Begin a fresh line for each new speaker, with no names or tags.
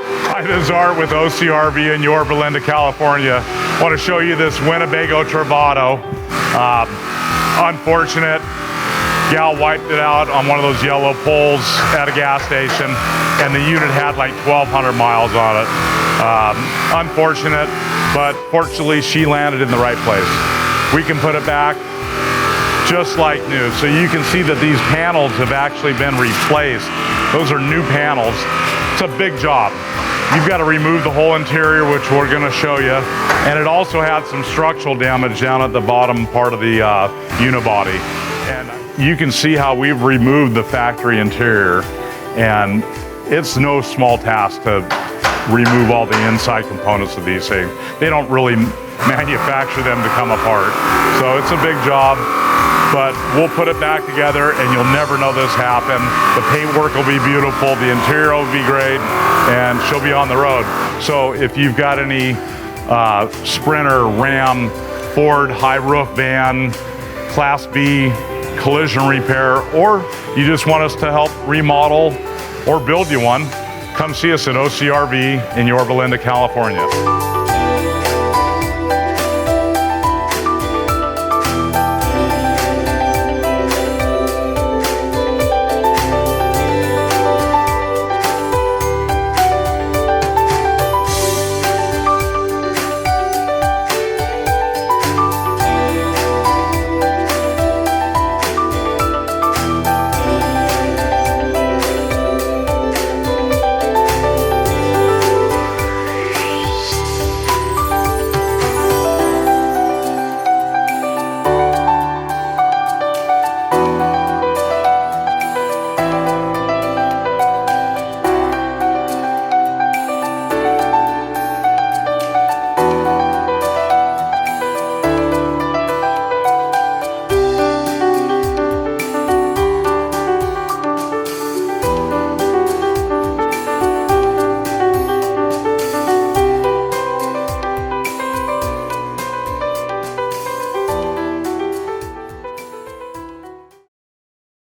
Hi, this is Art with OCRV in Yorba Linda, California. I want to show you this Winnebago Travato. Unfortunate, gal wiped it out on one of those yellow poles at a gas station, and the unit had like 1,200 miles on it. Unfortunate, but fortunately she landed in the right place. We can put it back just like new. So you can see that these panels have actually been replaced. Those are new panels. It's a big job. You've got to remove the whole interior, which we're going to show you. And it also had some structural damage down at the bottom part of the unibody. And you can see how we've removed the factory interior. And it's no small task to remove all the inside components of these things. They don't really manufacture them to come apart. So it's a big job. But we'll put it back together and you'll never know this happened. The paintwork will be beautiful, the interior will be great, and she'll be on the road. So if you've got any Sprinter, Ram, Ford, high roof van, Class B, collision repair, or you just want us to help remodel or build you one, come see us at OCRV in Yorba Linda, California.